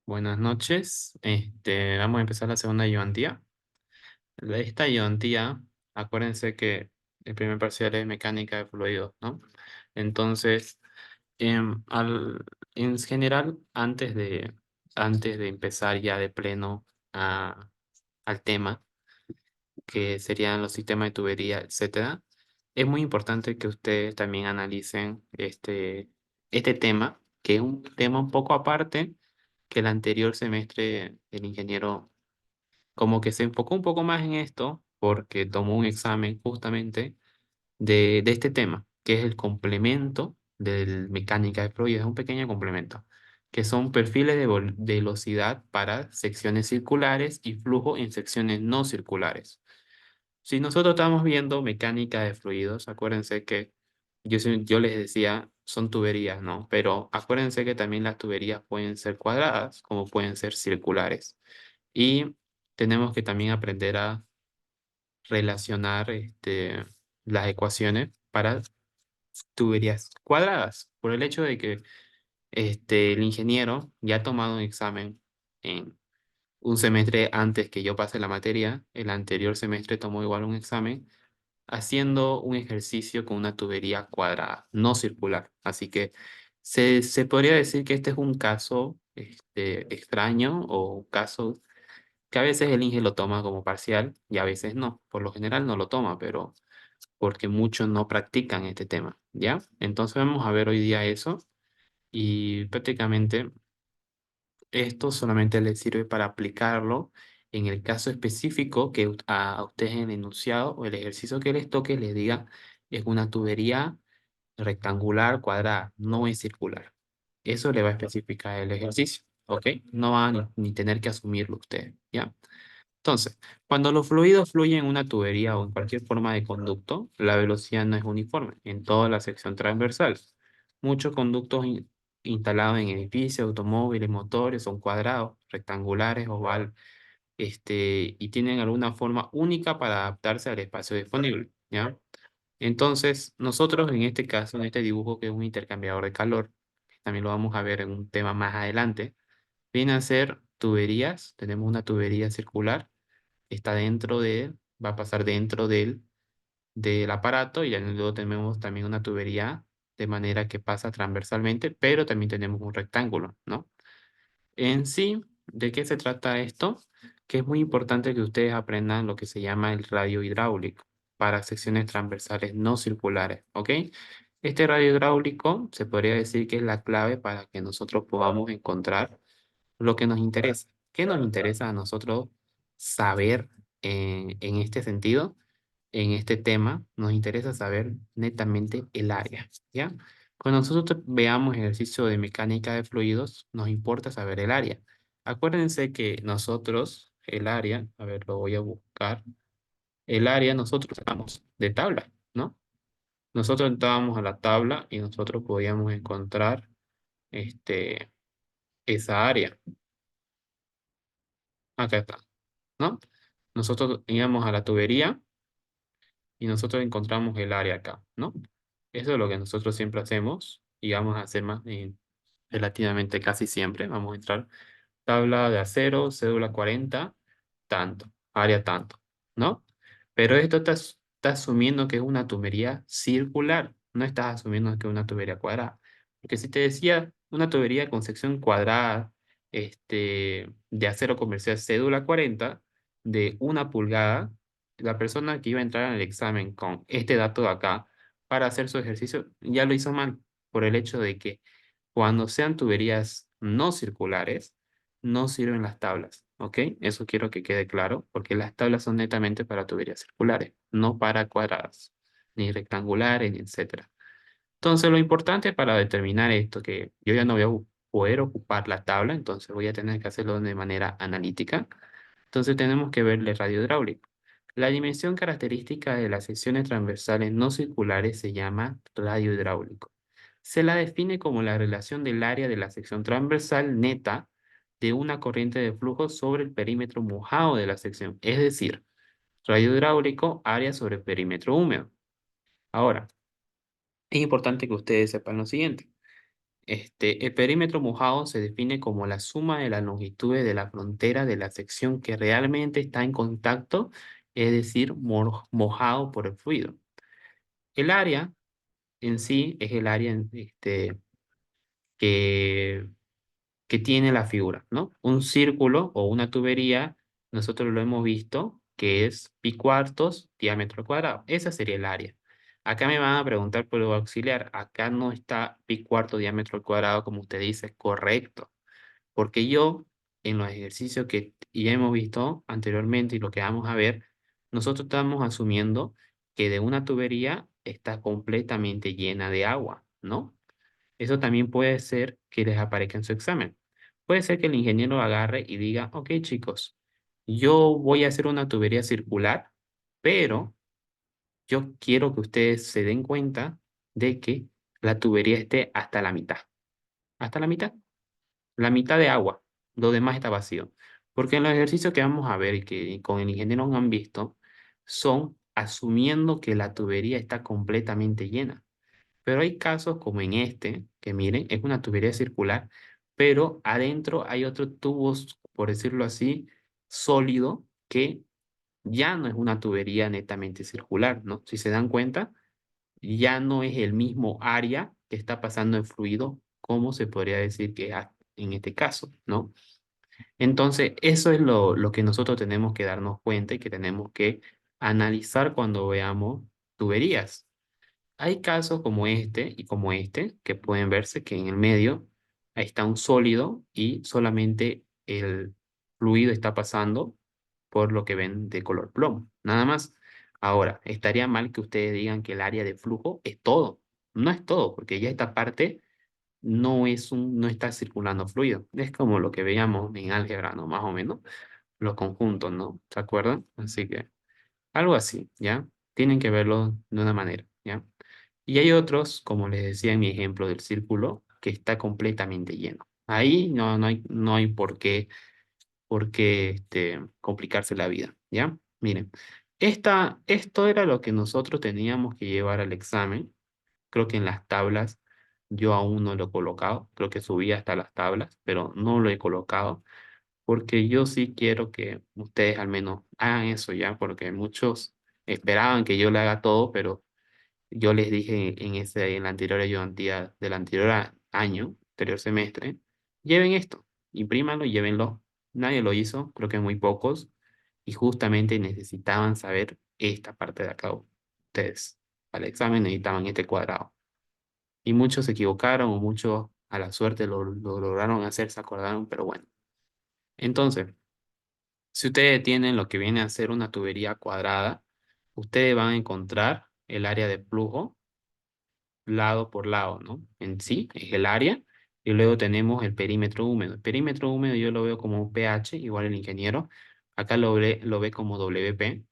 Buenas noches. Vamos a empezar la segunda ayudantía. Esta ayudantía, acuérdense que el primer parcial es mecánica de fluidos, ¿no? Entonces, em, al, en general, antes de empezar ya de pleno al tema, que serían los sistemas de tubería, etcétera, es muy importante que ustedes también analicen este tema, que es un tema un poco aparte que el anterior semestre el ingeniero como que se enfocó un poco más en esto porque tomó un examen justamente de este tema, que es el complemento de mecánica de fluidos, es un pequeño complemento, que son perfiles de velocidad para secciones circulares y flujo en secciones no circulares. Si nosotros estamos viendo mecánica de fluidos, acuérdense que yo les decía, son tuberías, ¿no? Pero acuérdense que también las tuberías pueden ser cuadradas, como pueden ser circulares. Y tenemos que también aprender a relacionar las ecuaciones para tuberías cuadradas, por el hecho de que el ingeniero ya ha tomado un examen en un semestre antes que yo pase la materia, el anterior semestre tomó igual un examen haciendo un ejercicio con una tubería cuadrada, no circular. Así que se podría decir que este es un caso extraño o un caso que a veces el INGE lo toma como parcial y a veces no. Por lo general no lo toma, pero porque muchos no practican este tema, ¿ya? Entonces vamos a ver hoy día eso y prácticamente esto solamente les sirve para aplicarlo en el caso específico que a ustedes en el enunciado o el ejercicio que les toque les diga es una tubería rectangular, cuadrada, no es circular. Eso le va a especificar el ejercicio, ¿ok? No van ni tener que asumirlo ustedes, ¿ya? Entonces, cuando los fluidos fluyen en una tubería o en cualquier forma de conducto, la velocidad no es uniforme en toda la sección transversal. Muchos conductos instalados en edificios, automóviles, motores son cuadrados, rectangulares, oval, y tienen alguna forma única para adaptarse al espacio disponible, ¿ya? Entonces, nosotros en este caso, en este dibujo que es un intercambiador de calor, que también lo vamos a ver en un tema más adelante, viene a ser tuberías. Tenemos una tubería circular, está va a pasar dentro del aparato y luego tenemos también una tubería de manera que pasa transversalmente, pero también tenemos un rectángulo, ¿no? En sí, ¿de qué se trata esto? Que es muy importante que ustedes aprendan lo que se llama el radio hidráulico para secciones transversales no circulares, ¿ok? Este radio hidráulico se podría decir que es la clave para que nosotros podamos encontrar lo que nos interesa. ¿Qué nos interesa a nosotros saber en este sentido? En este tema, nos interesa saber netamente el área, ¿ya? Cuando nosotros veamos ejercicio de mecánica de fluidos, nos importa saber el área. Acuérdense que nosotros, el área, a ver, lo voy a buscar, el área nosotros estamos de tabla, ¿no? Nosotros entrábamos a la tabla y nosotros podíamos encontrar este, esa área. Acá está, ¿no? Nosotros íbamos a la tubería y nosotros encontramos el área acá, ¿no? Eso es lo que nosotros siempre hacemos y vamos a hacer más relativamente casi siempre. Vamos a entrar tabla de acero, cédula 40 tanto, área tanto, ¿no? Pero esto está asumiendo que es una tubería circular, no estás asumiendo que es una tubería cuadrada. Porque si te decía una tubería con sección cuadrada, de acero comercial cédula 40 de 1 pulgada, la persona que iba a entrar en el examen con este dato de acá para hacer su ejercicio ya lo hizo mal, por el hecho de que cuando sean tuberías no circulares, no sirven las tablas, ¿ok? Eso quiero que quede claro, porque las tablas son netamente para tuberías circulares, no para cuadradas, ni rectangulares, ni etcétera. Entonces, lo importante para determinar esto, que yo ya no voy a poder ocupar la tabla, entonces voy a tener que hacerlo de manera analítica. Entonces, tenemos que ver el radio hidráulico. La dimensión característica de las secciones transversales no circulares se llama radio hidráulico. Se la define como la relación del área de la sección transversal neta de una corriente de flujo sobre el perímetro mojado de la sección, es decir, radio hidráulico, área sobre perímetro húmedo. Ahora, es importante que ustedes sepan lo siguiente. el perímetro mojado se define como la suma de las longitudes de la frontera de la sección que realmente está en contacto, es decir, mojado por el fluido. El área en sí es el área que, que tiene la figura, ¿no? Un círculo o una tubería, nosotros lo hemos visto, que es pi cuartos diámetro al cuadrado. Esa sería el área. Acá me van a preguntar por lo auxiliar. Acá no está pi cuarto diámetro al cuadrado, como usted dice, correcto. Porque yo, en los ejercicios que ya hemos visto anteriormente y lo que vamos a ver, nosotros estamos asumiendo que de una tubería está completamente llena de agua, ¿no? Eso también puede ser que les aparezca en su examen. Puede ser que el ingeniero agarre y diga, ok, chicos, yo voy a hacer una tubería circular, pero yo quiero que ustedes se den cuenta de que la tubería esté hasta la mitad. Hasta la mitad de agua, lo demás está vacío. Porque en los ejercicios que vamos a ver y que con el ingeniero han visto, son asumiendo que la tubería está completamente llena. Pero hay casos como en este, que miren, es una tubería circular, pero adentro hay otro tubo, por decirlo así, sólido, que ya no es una tubería netamente circular, ¿no? Si se dan cuenta, ya no es el mismo área que está pasando el fluido, como se podría decir que en este caso, ¿no? Entonces, eso es lo que nosotros tenemos que darnos cuenta y que tenemos que analizar cuando veamos tuberías. Hay casos como este y como este que pueden verse que en el medio ahí está un sólido y solamente el fluido está pasando por lo que ven de color plomo, nada más. Ahora, estaría mal que ustedes digan que el área de flujo es todo. No es todo, porque ya esta parte no está circulando fluido. Es como lo que veíamos en álgebra, ¿no? Más o menos, los conjuntos, ¿no? ¿Se acuerdan? Así que algo así, ¿ya? Tienen que verlo de una manera, ¿ya? Y hay otros, como les decía en mi ejemplo del círculo, que está completamente lleno. Ahí no hay por qué complicarse la vida, ¿ya? Miren, esto era lo que nosotros teníamos que llevar al examen. Creo que en las tablas yo aún no lo he colocado. Creo que subí hasta las tablas, pero no lo he colocado porque yo sí quiero que ustedes al menos hagan eso, ¿ya? Porque muchos esperaban que yo le haga todo, pero yo les dije en la anterior ayudantía del anterior año, anterior semestre, lleven esto, imprímanlo y llévenlo. Nadie lo hizo, creo que muy pocos, y justamente necesitaban saber esta parte de acá. Ustedes, al examen necesitaban este cuadrado. Y muchos se equivocaron o muchos a la suerte lo lograron hacer, se acordaron, pero bueno. Entonces, si ustedes tienen lo que viene a ser una tubería cuadrada, ustedes van a encontrar el área de flujo lado por lado, ¿no? En sí, es el área. Y luego tenemos el perímetro húmedo. El perímetro húmedo yo lo veo como un pH, igual el ingeniero. Acá lo ve como WP.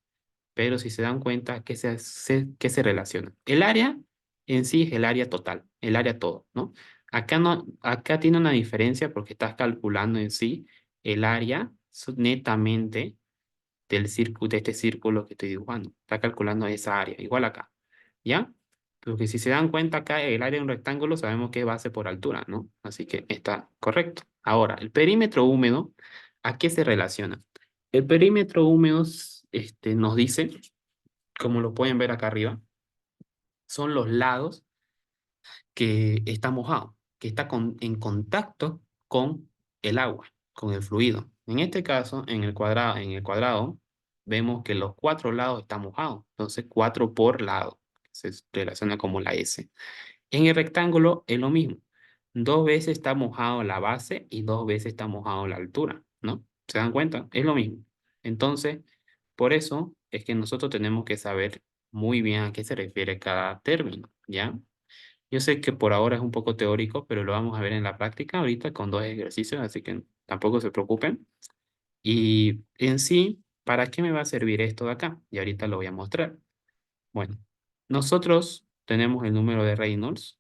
Pero si se dan cuenta, ¿qué se relaciona? El área en sí es el área total, el área todo, ¿no? Acá no, acá tiene una diferencia porque estás calculando en sí el área netamente del círculo, de este círculo que estoy dibujando. Está calculando esa área, igual acá, ¿ya? Porque si se dan cuenta acá, el área de un rectángulo sabemos que es base por altura, ¿no? Así que está correcto. Ahora, el perímetro húmedo, ¿a qué se relaciona? El perímetro húmedo nos dice, como lo pueden ver acá arriba, son los lados que está mojado, que está en contacto con el agua, con el fluido. En este caso, en el cuadrado, vemos que los cuatro lados están mojados. Entonces, 4 por lado. Se relaciona como la S. En el rectángulo es lo mismo. 2 veces está mojado la base y 2 veces está mojado la altura, ¿no? ¿Se dan cuenta? Es lo mismo. Entonces, por eso es que nosotros tenemos que saber muy bien a qué se refiere cada término, ¿ya? Yo sé que por ahora es un poco teórico, pero lo vamos a ver en la práctica ahorita con 2 ejercicios, así que tampoco se preocupen. Y en sí, ¿para qué me va a servir esto de acá? Y ahorita lo voy a mostrar. Bueno, nosotros tenemos el número de Reynolds,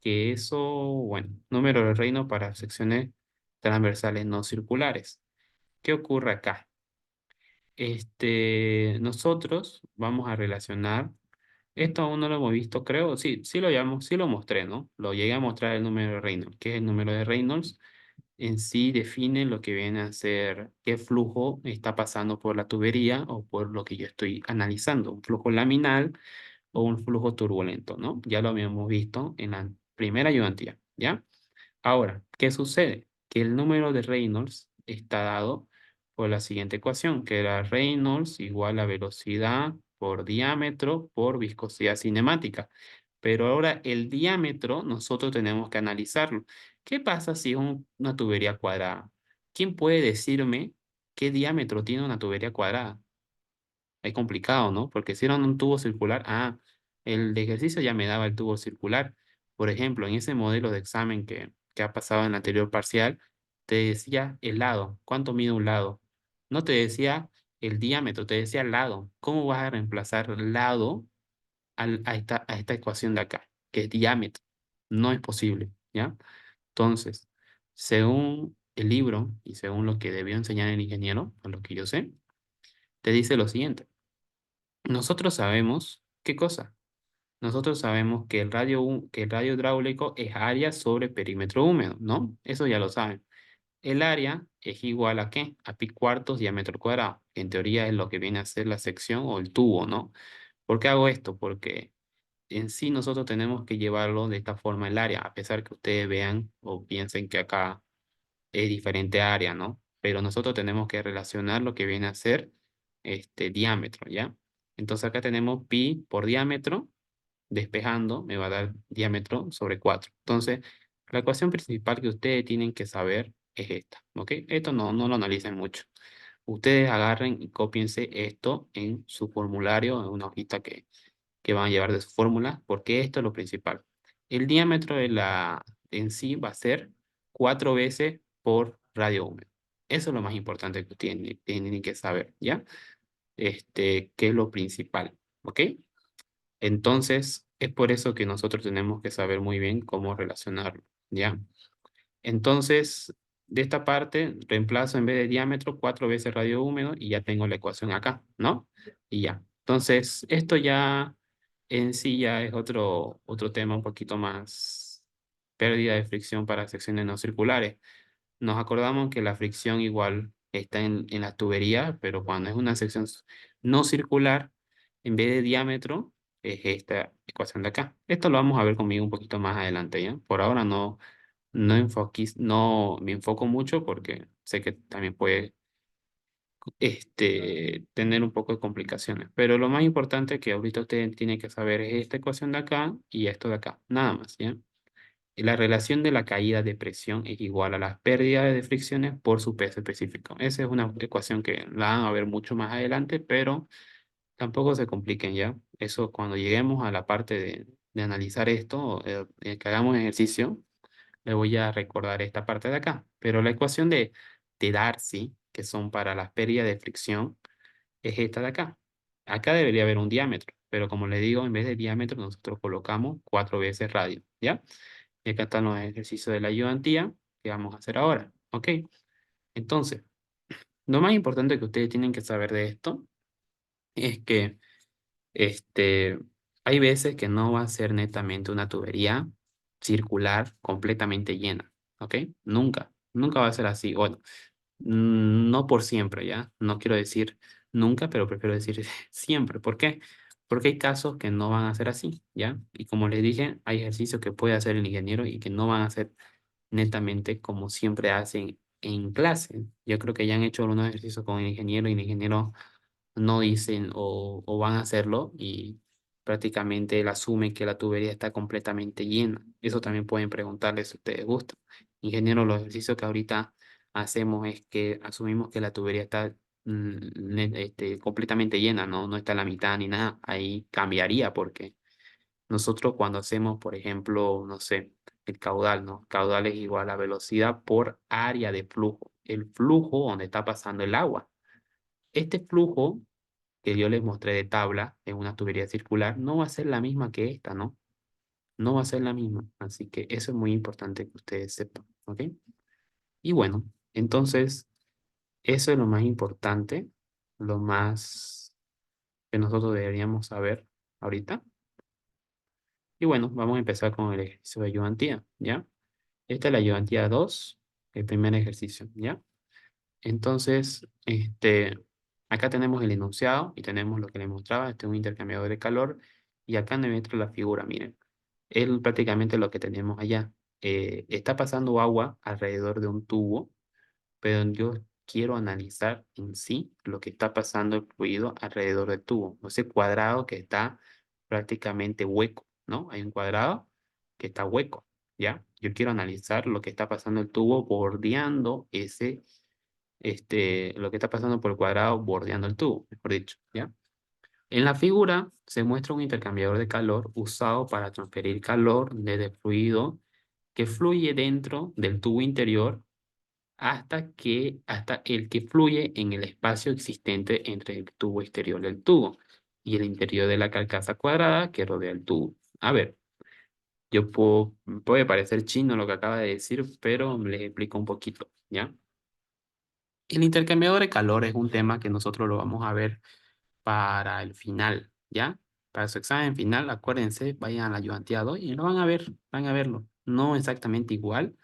que eso, bueno, número de Reynolds para secciones transversales no circulares. ¿Qué ocurre acá? Nosotros vamos a relacionar Esto aún no lo hemos visto, creo. Sí, sí lo llamamos, sí lo mostré, ¿no? Lo llegué a mostrar el número de Reynolds. ¿Qué es el número de Reynolds? En sí define lo que viene a ser qué flujo está pasando por la tubería o por lo que yo estoy analizando, un flujo laminal o un flujo turbulento, ¿no? Ya lo habíamos visto en la primera ayudantía, ¿ya? Ahora, ¿qué sucede? Que el número de Reynolds está dado por la siguiente ecuación, que era Reynolds igual a velocidad por diámetro por viscosidad cinemática. Pero ahora el diámetro nosotros tenemos que analizarlo. ¿Qué pasa si es una tubería cuadrada? ¿Quién puede decirme qué diámetro tiene una tubería cuadrada? Es complicado, ¿no? Porque si era un tubo circular, el de ejercicio ya me daba el tubo circular. Por ejemplo, en ese modelo de examen que ha pasado en el anterior parcial, te decía el lado, cuánto mide un lado. No te decía el diámetro, te decía el lado. ¿Cómo vas a reemplazar lado a esta ecuación de acá, que es diámetro? No es posible, ¿ya? Entonces, según el libro y según lo que debió enseñar el ingeniero, o lo que yo sé, te dice lo siguiente. Nosotros sabemos, ¿qué cosa? Nosotros sabemos que que el radio hidráulico es área sobre perímetro húmedo, ¿no? Eso ya lo saben. El área es igual a ¿qué? A pi cuartos diámetro cuadrado, que en teoría es lo que viene a ser la sección o el tubo, ¿no? ¿Por qué hago esto? Porque en sí nosotros tenemos que llevarlo de esta forma el área, a pesar que ustedes vean o piensen que acá es diferente área, ¿no? Pero nosotros tenemos que relacionar lo que viene a ser este diámetro, ¿ya? Entonces acá tenemos pi por diámetro, despejando me va a dar diámetro sobre 4. Entonces, la ecuación principal que ustedes tienen que saber es esta, ¿ok? Esto no lo analicen mucho. Ustedes agarren y cópiense esto en su formulario, en una hojita que van a llevar de su fórmula, porque esto es lo principal. El diámetro en sí va a ser 4 veces por radio húmedo. Eso es lo más importante que tienen que saber, ¿ya? ¿Qué es lo principal? ¿Ok? Entonces, es por eso que nosotros tenemos que saber muy bien cómo relacionarlo, ¿ya? Entonces, de esta parte, reemplazo en vez de diámetro 4 veces radio húmedo y ya tengo la ecuación acá, ¿no? Y ya. Entonces, esto ya en sí ya es otro tema un poquito más pérdida de fricción para secciones no circulares. Nos acordamos que la fricción igual está en la tubería, pero cuando es una sección no circular, en vez de diámetro, es esta ecuación de acá. Esto lo vamos a ver conmigo un poquito más adelante, ¿ya? Por ahora no me enfoco mucho porque sé que también puede tener un poco de complicaciones. Pero lo más importante que ahorita ustedes tienen que saber es esta ecuación de acá y esto de acá, nada más, ¿ya? La relación de la caída de presión es igual a las pérdidas de fricciones por su peso específico. Esa es una ecuación que la van a ver mucho más adelante, pero tampoco se compliquen ya. Eso cuando lleguemos a la parte de analizar esto, que hagamos ejercicio, le voy a recordar esta parte de acá. Pero la ecuación de Darcy, que son para las pérdidas de fricción, es esta de acá. Acá debería haber un diámetro, pero como le digo, en vez de diámetro nosotros colocamos 4 veces radio, ¿ya? Y acá están los ejercicios de la ayudantía que vamos a hacer ahora, ¿ok? Entonces, lo más importante que ustedes tienen que saber de esto es que este, hay veces que no va a ser netamente una tubería circular completamente llena, ¿ok? Nunca va a ser así. Bueno, no por siempre, ¿ya? No quiero decir nunca, pero prefiero decir siempre. ¿Por qué? Porque hay casos que no van a ser así, ¿ya? Y como les dije, hay ejercicios que puede hacer el ingeniero y que no van a ser netamente como siempre hacen en clase. Yo creo que ya han hecho algunos ejercicios con el ingeniero y el ingeniero no dicen o van a hacerlo y prácticamente él asume que la tubería está completamente llena. Eso también pueden preguntarle si ustedes gustan. Ingeniero, los ejercicios que ahorita hacemos es que asumimos que la tubería está completamente llena, ¿no? No está a la mitad ni nada. Ahí cambiaría porque nosotros cuando hacemos, por ejemplo, no sé, el caudal, ¿no? Caudal es igual a velocidad por área de flujo. El flujo donde está pasando el agua. Este flujo que yo les mostré de tabla en una tubería circular no va a ser la misma que esta, ¿no? No va a ser la misma. Así que eso es muy importante que ustedes sepan, ¿ok? Y bueno, entonces, eso es lo más importante, lo más que nosotros deberíamos saber ahorita. Y bueno, vamos a empezar con el ejercicio de ayudantía, ¿ya? Esta es la ayudantía 2, el primer ejercicio, ¿ya? Entonces, acá tenemos el enunciado y tenemos lo que les mostraba, este es un intercambiador de calor, y acá me muestra la figura, miren, es prácticamente lo que tenemos allá. Está pasando agua alrededor de un tubo, pero yo quiero analizar en sí lo que está pasando el fluido alrededor del tubo, ese cuadrado que está prácticamente hueco, ¿no? Hay un cuadrado que está hueco, ¿ya? Yo quiero analizar lo que está pasando el tubo bordeando lo que está pasando por el cuadrado bordeando el tubo, mejor dicho, ¿ya? En la figura se muestra un intercambiador de calor usado para transferir calor desde el fluido que fluye dentro del tubo interior hasta el que fluye en el espacio existente entre el tubo exterior del tubo y el interior de la carcasa cuadrada que rodea el tubo. A ver, puede parecer chino lo que acaba de decir, pero les explico un poquito, ¿ya? El intercambiador de calor es un tema que nosotros lo vamos a ver para el final, ¿ya? Para su examen final, acuérdense, vayan al ayudanteado y lo van a verlo. No exactamente igual,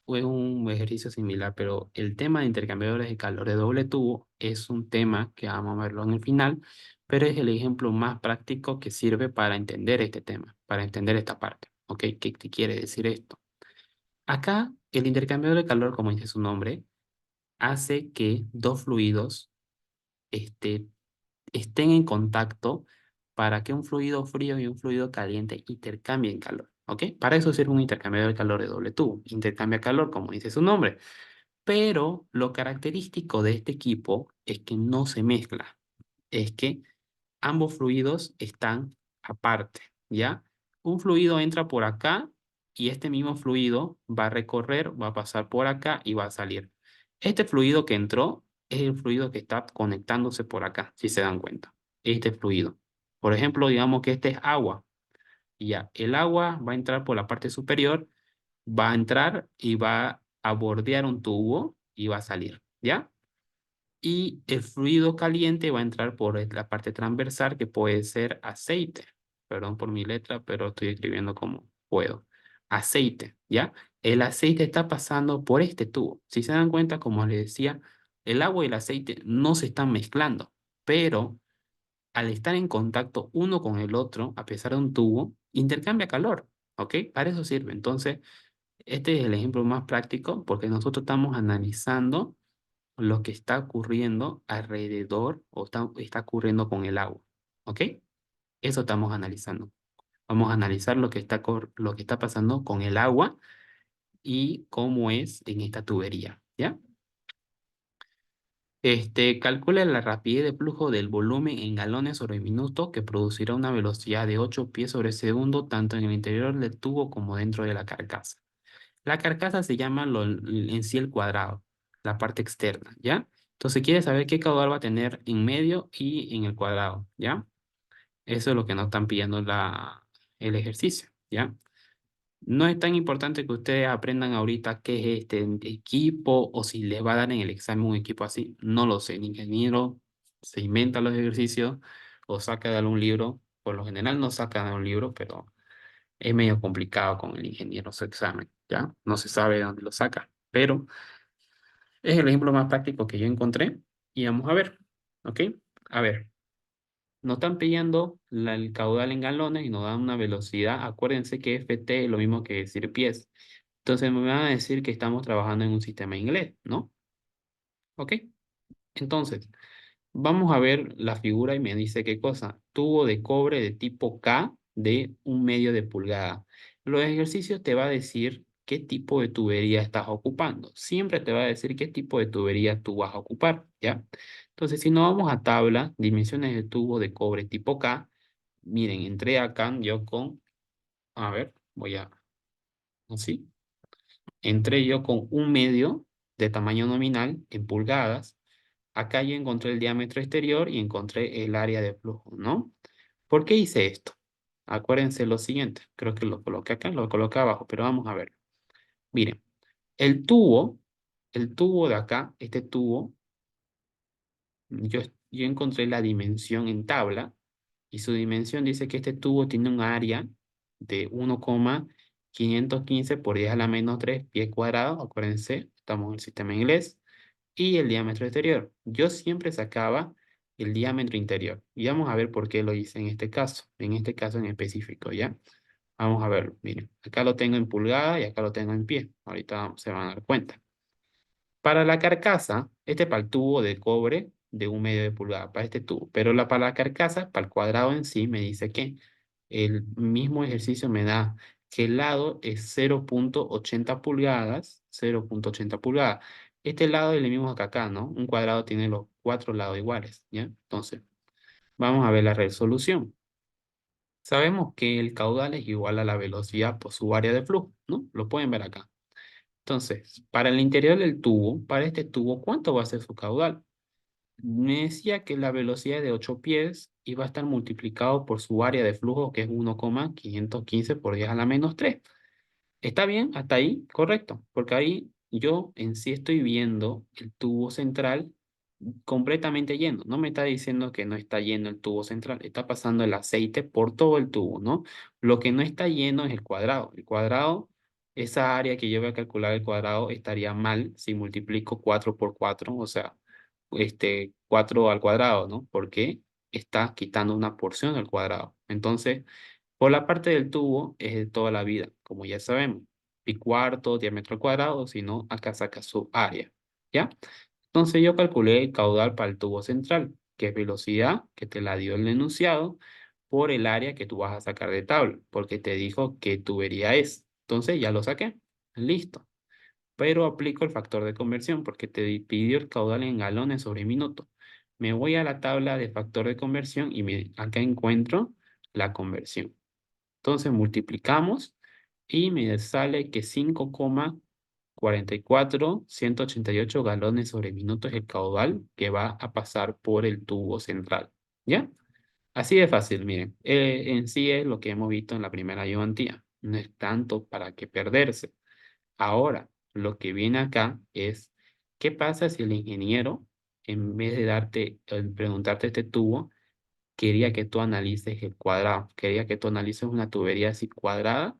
fue un ejercicio similar, pero el tema de intercambiadores de calor de doble tubo es un tema que vamos a verlo en el final, pero es el ejemplo más práctico que sirve para entender este tema, para entender esta parte, ¿ok? ¿Qué quiere decir esto? Acá, el intercambiador de calor, como dice su nombre, hace que dos fluidos este, estén en contacto para que un fluido frío y un fluido caliente intercambien calor, ¿ok? Para eso sirve un intercambiador de calor de doble tubo. Intercambia calor, como dice su nombre. Pero lo característico de este equipo es que no se mezcla. Es que ambos fluidos están aparte, ¿ya? Un fluido entra por acá y este mismo fluido va a recorrer, va a pasar por acá y va a salir. Este fluido que entró es el fluido que está conectándose por acá, si se dan cuenta. Este fluido. Por ejemplo, digamos que este es agua. Y ya, el agua va a entrar por la parte superior, va a entrar y va a bordear un tubo y va a salir, ¿ya? Y el fluido caliente va a entrar por la parte transversal que puede ser aceite. Perdón por mi letra, pero estoy escribiendo como puedo. Aceite, ¿ya? El aceite está pasando por este tubo. Si se dan cuenta, como les decía, el agua y el aceite no se están mezclando, pero al estar en contacto uno con el otro, a pesar de un tubo, intercambia calor, ¿ok? Para eso sirve. Entonces, este es el ejemplo más práctico porque nosotros estamos analizando lo que está ocurriendo alrededor o está ocurriendo con el agua. ¿Ok? Eso estamos analizando. Vamos a analizar lo que está pasando con el agua y cómo es en esta tubería. ¿Ya? Calcula la rapidez de flujo del volumen en galones sobre minuto que producirá una velocidad de 8 pies sobre segundo tanto en el interior del tubo como dentro de la carcasa. La carcasa se llama en sí el cuadrado, la parte externa, ¿ya? Entonces quiere saber qué caudal va a tener en medio y en el cuadrado, ¿ya? Eso es lo que nos están pidiendo el ejercicio, ¿ya? No es tan importante que ustedes aprendan ahorita qué es este equipo o si les va a dar en el examen un equipo así. No lo sé. El ingeniero se inventa los ejercicios o saca de algún libro. Por lo general no saca de un libro, pero es medio complicado con el ingeniero su examen, ¿ya? No se sabe de dónde lo saca, pero es el ejemplo más práctico que yo encontré y vamos a ver, ¿ok? A ver, nos están pidiendo el caudal en galones y nos dan una velocidad. Acuérdense que FT es lo mismo que decir pies. Entonces me van a decir que estamos trabajando en un sistema inglés, ¿no? ¿Ok? Entonces, vamos a ver la figura y me dice qué cosa. Tubo de cobre de tipo K de 1/2 de pulgada. Los ejercicios te va a decir qué tipo de tubería estás ocupando. Siempre te va a decir qué tipo de tubería tú vas a ocupar, ¿ya? Entonces, si nos vamos a tabla, dimensiones de tubo de cobre tipo K, miren, entré acá yo a ver, voy a, así, entré yo con 1/2 de tamaño nominal en pulgadas. Acá yo encontré el diámetro exterior y encontré el área de flujo, ¿no? ¿Por qué hice esto? Acuérdense lo siguiente, creo que lo coloqué acá, lo coloqué abajo, pero vamos a ver. Miren, el tubo, el tubo de acá, este tubo, yo encontré la dimensión en tabla y su dimensión dice que este tubo tiene un área de 1,515 por 10 a la menos 3 pies cuadrados. Acuérdense, estamos en el sistema inglés. Y el diámetro exterior. Yo siempre sacaba el diámetro interior. Y vamos a ver por qué lo hice en este caso en específico, ¿ya? Vamos a verlo. Miren, acá lo tengo en pulgada y acá lo tengo en pie. Ahorita se van a dar cuenta. Para la carcasa, este es para el tubo de cobre de 1/2 de pulgada, para este tubo. Pero para la carcasa, para el cuadrado en sí, me dice que el mismo ejercicio me da que el lado es 0,80 pulgadas, 0,80 pulgadas. Este lado es el mismo que acá, ¿no? Un cuadrado tiene los 4 lados iguales, ¿ya? Entonces, vamos a ver la resolución. Sabemos que el caudal es igual a la velocidad por su área de flujo, ¿no? Lo pueden ver acá. Entonces, para el interior del tubo, para este tubo, ¿cuánto va a ser su caudal? Me decía que la velocidad de 8 pies iba a estar multiplicado por su área de flujo, que es 1,515 por 10 a la menos 3. ¿Está bien? Hasta ahí, correcto. Porque ahí yo en sí estoy viendo el tubo central completamente lleno. No me está diciendo que no está lleno el tubo central. Está pasando el aceite por todo el tubo, ¿no? Lo que no está lleno es el cuadrado. El cuadrado, esa área que yo voy a calcular el cuadrado estaría mal si multiplico 4 por 4, o sea, 4 al cuadrado, ¿no? Porque está quitando una porción al cuadrado. Entonces, por la parte del tubo es de toda la vida, como ya sabemos. Pi cuarto, diámetro al cuadrado, si no, acá saca su área, ¿ya? Entonces yo calculé el caudal para el tubo central, que es velocidad, que te la dio el enunciado, por el área que tú vas a sacar de tabla, porque te dijo qué tubería es. Entonces ya lo saqué. Listo. Pero aplico el factor de conversión porque te pidió el caudal en galones sobre minuto. Me voy a la tabla de factor de conversión y acá encuentro la conversión. Entonces multiplicamos y me sale que 5,44 188 galones sobre minuto es el caudal que va a pasar por el tubo central. ¿Ya? Así de fácil, miren. En sí es lo que hemos visto en la primera ayudantía. No es tanto para que perderse. Ahora, lo que viene acá es, ¿qué pasa si el ingeniero, en vez de preguntarte este tubo, quería que tú analices el cuadrado? Quería que tú analices una tubería así cuadrada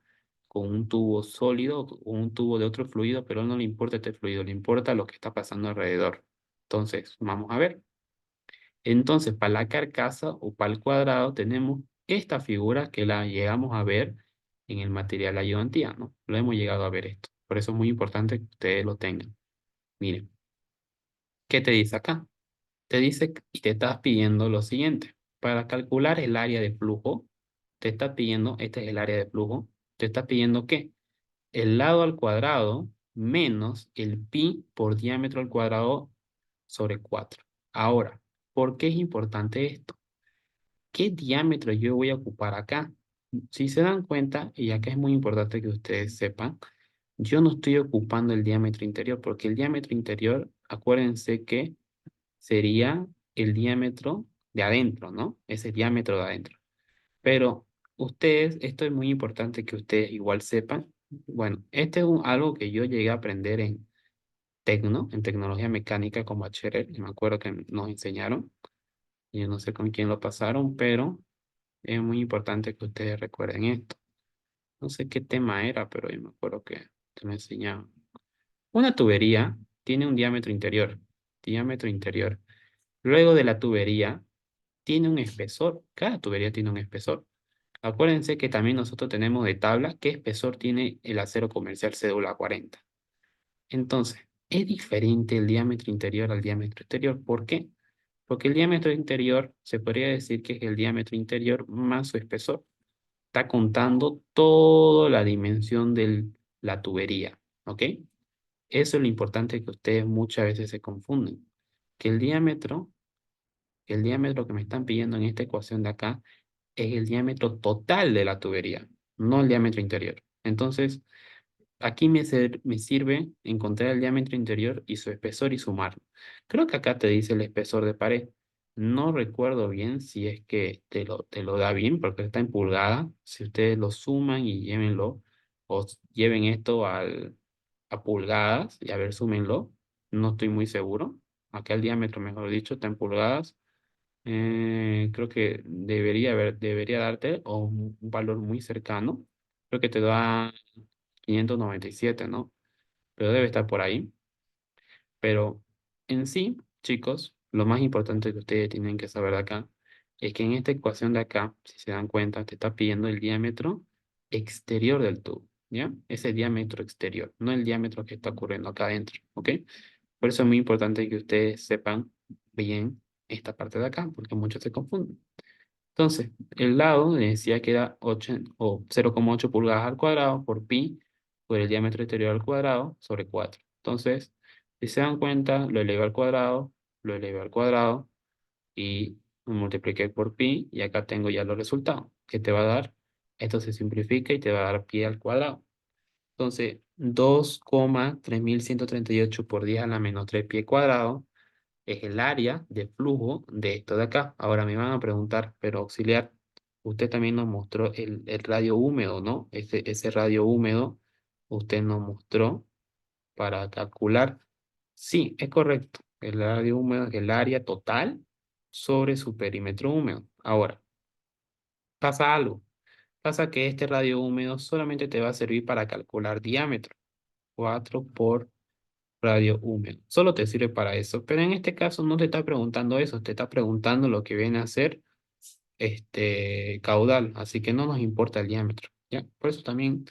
con un tubo sólido o un tubo de otro fluido, pero no le importa este fluido, le importa lo que está pasando alrededor. Entonces, vamos a ver. Entonces, para la carcasa o para el cuadrado tenemos esta figura que la llegamos a ver en el material ayudantía, ¿no? Lo hemos llegado a ver esto. Por eso es muy importante que ustedes lo tengan. Miren, ¿qué te dice acá? Te dice y te estás pidiendo lo siguiente. Para calcular el área de flujo, te está pidiendo, este es el área de flujo, te está pidiendo que el lado al cuadrado menos el pi por diámetro al cuadrado sobre 4. Ahora, ¿por qué es importante esto? ¿Qué diámetro yo voy a ocupar acá? Si se dan cuenta, y acá es muy importante que ustedes sepan, yo no estoy ocupando el diámetro interior, porque el diámetro interior, acuérdense que sería el diámetro de adentro, ¿no? Ese diámetro de adentro. Pero ustedes, esto es muy importante que ustedes igual sepan. Bueno, este es algo que yo llegué a aprender en en tecnología mecánica con bachiller, y me acuerdo que nos enseñaron. Yo no sé con quién lo pasaron, pero es muy importante que ustedes recuerden esto. No sé qué tema era, pero yo me acuerdo que te lo enseñaban. Una tubería tiene un diámetro interior. Diámetro interior. Luego de la tubería, tiene un espesor. Cada tubería tiene un espesor. Acuérdense que también nosotros tenemos de tabla qué espesor tiene el acero comercial cédula 40. Entonces, es diferente el diámetro interior al diámetro exterior. ¿Por qué? Porque el diámetro interior se podría decir que es el diámetro interior más su espesor. Está contando toda la dimensión de la tubería, ¿ok? Eso es lo importante que ustedes muchas veces se confunden. Que el diámetro que me están pidiendo en esta ecuación de acá es el diámetro total de la tubería, no el diámetro interior. Entonces, aquí me sirve encontrar el diámetro interior y su espesor y sumarlo. Creo que acá te dice el espesor de pared. No recuerdo bien si es que te lo da bien, porque está en pulgada. Si ustedes lo suman y llévenlo, o lleven esto a pulgadas y a ver, súmenlo. No estoy muy seguro. Acá el diámetro, mejor dicho, está en pulgadas. Creo que debería darte o un valor muy cercano. Creo que te da 597, ¿no? Pero debe estar por ahí. Pero en sí, chicos, lo más importante que ustedes tienen que saber de acá es que en esta ecuación de acá, si se dan cuenta, te está pidiendo el diámetro exterior del tubo, ¿ya? Ese diámetro exterior, no el diámetro que está ocurriendo acá adentro, ¿ok? Por eso es muy importante que ustedes sepan bien esta parte de acá, porque muchos se confunden. Entonces, el lado le decía que era 8 o 0,8 pulgadas al cuadrado por pi por el diámetro exterior al cuadrado sobre 4. Entonces, si se dan cuenta, lo elevé al cuadrado, lo elevé al cuadrado y multipliqué por pi y acá tengo ya los resultados. ¿Qué te va a dar? Esto se simplifica y te va a dar pi al cuadrado. Entonces, 2,3138 por 10 a la menos 3 pi cuadrado es el área de flujo de esto de acá. Ahora me van a preguntar, pero auxiliar, usted también nos mostró el radio húmedo, ¿no? Ese radio húmedo usted nos mostró para calcular. Sí, es correcto. El radio húmedo es el área total sobre su perímetro húmedo. Ahora, pasa algo. Pasa que este radio húmedo solamente te va a servir para calcular diámetro. 4 por radio húmedo. Solo te sirve para eso, pero en este caso no te está preguntando eso, te está preguntando lo que viene a ser caudal, así que no nos importa el diámetro, ¿ya? Por eso también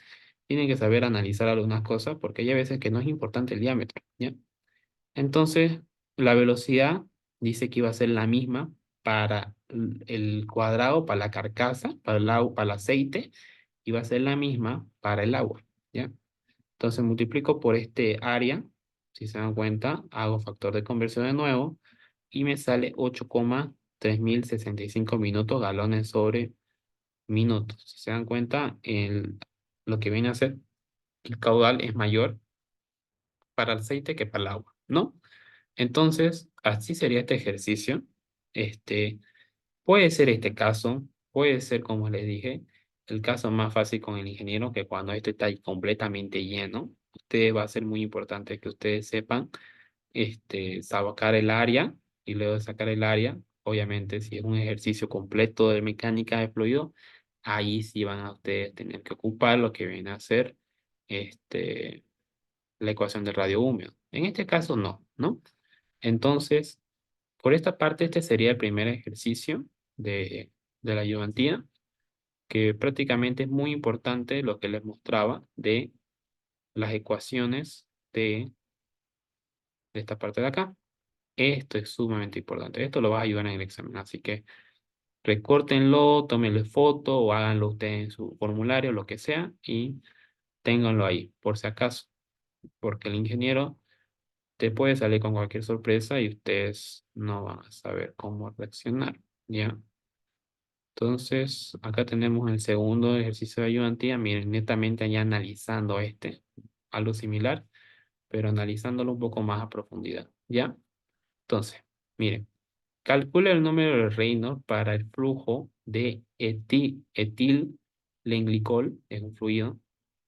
tienen que saber analizar algunas cosas, porque hay veces que no es importante el diámetro, ¿ya? Entonces, la velocidad dice que iba a ser la misma para el cuadrado, para la carcasa, para el aceite, iba a ser la misma para el agua, ¿ya? Entonces multiplico por este área, si se dan cuenta, hago factor de conversión de nuevo y me sale 8,3065 minutos, galones sobre minutos. Si se dan cuenta, lo que viene a ser el caudal es mayor para el aceite que para el agua, ¿no? Entonces, así sería este ejercicio. Este, Puede ser este caso, puede ser, como les dije, el caso más fácil con el ingeniero, que cuando esto está ahí completamente lleno, ustedes va a ser muy importante que ustedes sepan sacar el área y luego de sacar el área, obviamente, si es un ejercicio completo de mecánica de fluido, ahí sí van a ustedes tener que ocupar lo que viene a ser este, la ecuación del radio húmedo. En este caso, no, ¿no? Entonces, por esta parte, este sería el primer ejercicio de la ayudantía, que prácticamente es muy importante lo que les mostraba de las ecuaciones de esta parte de acá. Esto es sumamente importante. Esto lo va a ayudar en el examen. Así que recórtenlo, tómenle foto o háganlo ustedes en su formulario, lo que sea, y ténganlo ahí, por si acaso. Porque el ingeniero te puede salir con cualquier sorpresa y ustedes no van a saber cómo reaccionar. ¿Ya? Entonces, acá tenemos el segundo ejercicio de ayudantía. Miren, netamente allá analizando algo similar, pero analizándolo un poco más a profundidad. ¿Ya? Entonces, miren. Calcula el número de Reynolds para el flujo de etilenglicol, es un fluido,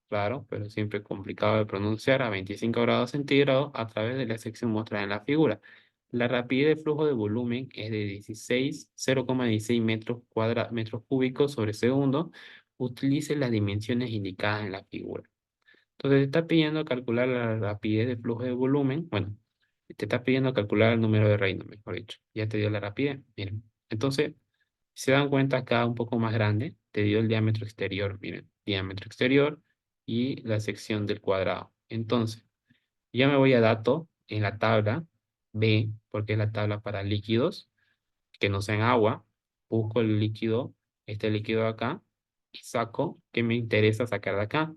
claro, pero siempre complicado de pronunciar, a 25 grados centígrados a través de la sección mostrada en la figura. La rapidez de flujo de volumen es de 0,16 metros cúbicos sobre segundo. Utilice las dimensiones indicadas en la figura. Entonces, te está pidiendo calcular la rapidez de flujo de volumen. Bueno, te está pidiendo calcular el número de Reynolds, mejor dicho. Ya te dio la rapidez. Miren. Entonces, si se dan cuenta acá un poco más grande, te dio el diámetro exterior. Miren, diámetro exterior y la sección del cuadrado. Entonces, ya me voy a dato en la tabla B, porque es la tabla para líquidos que no sean agua. Busco el líquido, este líquido de acá, y saco que me interesa sacar de acá.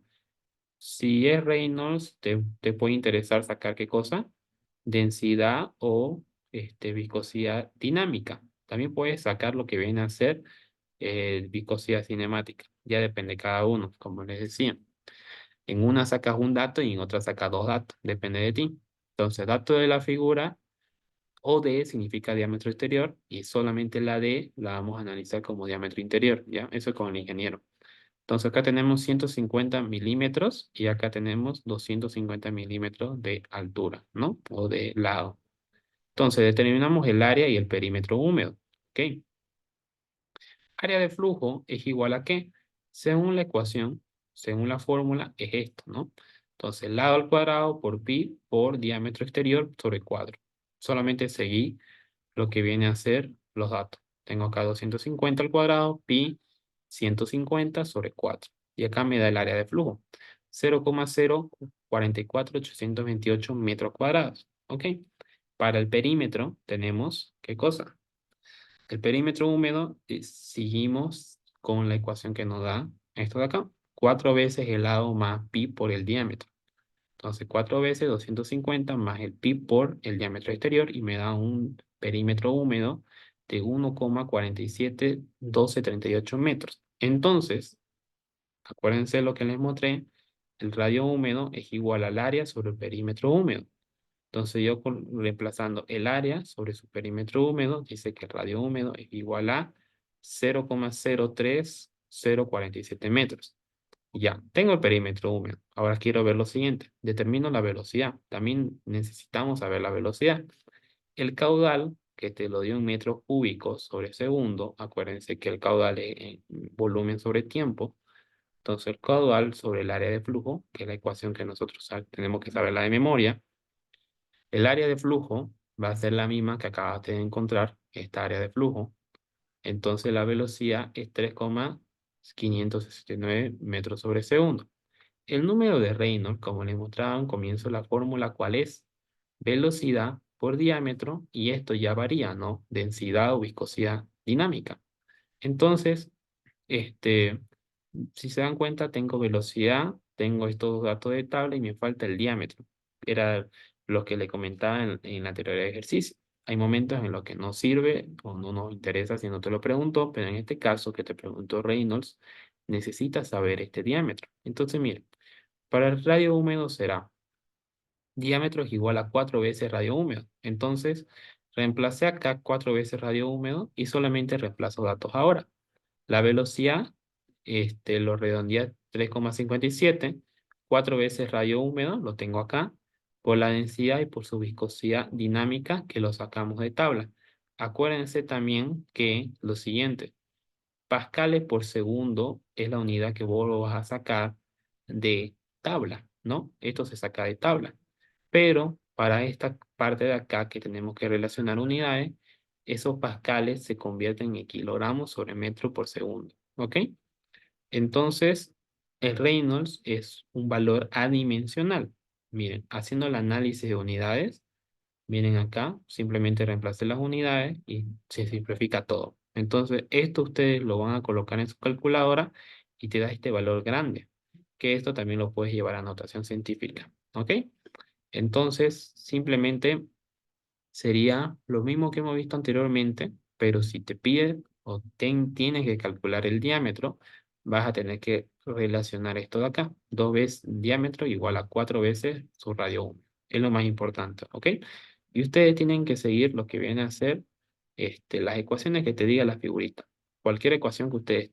Si es Reynolds, te puede interesar sacar qué cosa, densidad o viscosidad dinámica. También puedes sacar lo que viene a ser viscosidad cinemática. Ya depende de cada uno, como les decía. En una sacas un dato y en otra sacas dos datos. Depende de ti. Entonces, dato de la figura, OD significa diámetro exterior y solamente la D la vamos a analizar como diámetro interior. ¿Ya? Eso es con el ingeniero. Entonces acá tenemos 150 milímetros y acá tenemos 250 milímetros de altura, ¿no? O de lado. Entonces determinamos el área y el perímetro húmedo. ¿Ok? Área de flujo es igual a ¿qué? Según la ecuación, según la fórmula, es esto, ¿no? Entonces, lado al cuadrado por pi por diámetro exterior sobre 4. Solamente seguí lo que viene a ser los datos. Tengo acá 250 al cuadrado, pi 150 sobre 4. Y acá me da el área de flujo. 0,044828 metros cuadrados. ¿Ok? Para el perímetro tenemos, ¿qué cosa? El perímetro húmedo, seguimos con la ecuación que nos da esto de acá. 4 veces el lado más pi por el diámetro. Entonces, 4 veces 250 más el pi por el diámetro exterior y me da un perímetro húmedo de 1,471238 metros. Entonces, acuérdense lo que les mostré, el radio húmedo es igual al área sobre el perímetro húmedo. Entonces, yo reemplazando el área sobre su perímetro húmedo, dice que el radio húmedo es igual a 0,03047 metros. Ya, tengo el perímetro húmedo. Ahora quiero ver lo siguiente. Determino la velocidad. También necesitamos saber la velocidad. El caudal, que te lo dio en metros cúbicos sobre segundo, acuérdense que el caudal es en volumen sobre tiempo. Entonces, el caudal sobre el área de flujo, que es la ecuación que nosotros tenemos que saberla de memoria, el área de flujo va a ser la misma que acabaste de encontrar, esta área de flujo. Entonces, la velocidad es 3,569 metros sobre segundo. El número de Reynolds, como les mostraba en comienzo, la fórmula cuál es velocidad por diámetro y esto ya varía, ¿no? Densidad o viscosidad dinámica. Entonces, si se dan cuenta, tengo velocidad, tengo estos datos de tabla y me falta el diámetro. Era lo que le comentaba en el anterior ejercicio. Hay momentos en los que no sirve o no nos interesa si no te lo pregunto, pero en este caso que te preguntó Reynolds, necesitas saber este diámetro. Entonces, mire, para el radio húmedo será diámetro es igual a 4 veces radio húmedo. Entonces, reemplacé acá 4 veces radio húmedo y solamente reemplazo datos ahora. La velocidad, lo redondeé a 3,57, 4 veces radio húmedo, lo tengo acá, por la densidad y por su viscosidad dinámica que lo sacamos de tabla. Acuérdense también que lo siguiente, pascales por segundo es la unidad que vos lo vas a sacar de tabla, ¿no? Esto se saca de tabla. Pero para esta parte de acá que tenemos que relacionar unidades, esos pascales se convierten en kilogramos sobre metro por segundo, ¿ok? Entonces, el Reynolds es un valor adimensional. Miren, haciendo el análisis de unidades, miren acá, simplemente reemplacé las unidades y se simplifica todo. Entonces, esto ustedes lo van a colocar en su calculadora y te da este valor grande, que esto también lo puedes llevar a notación científica, ¿ok? Entonces, simplemente sería lo mismo que hemos visto anteriormente, pero si te pide o tienes que calcular el diámetro, vas a tener que relacionar esto de acá. 2 veces diámetro igual a 4 veces su radio húmedo. Es lo más importante, ¿ok? Y ustedes tienen que seguir lo que viene a ser las ecuaciones que te diga la figurita. Cualquier ecuación que ustedes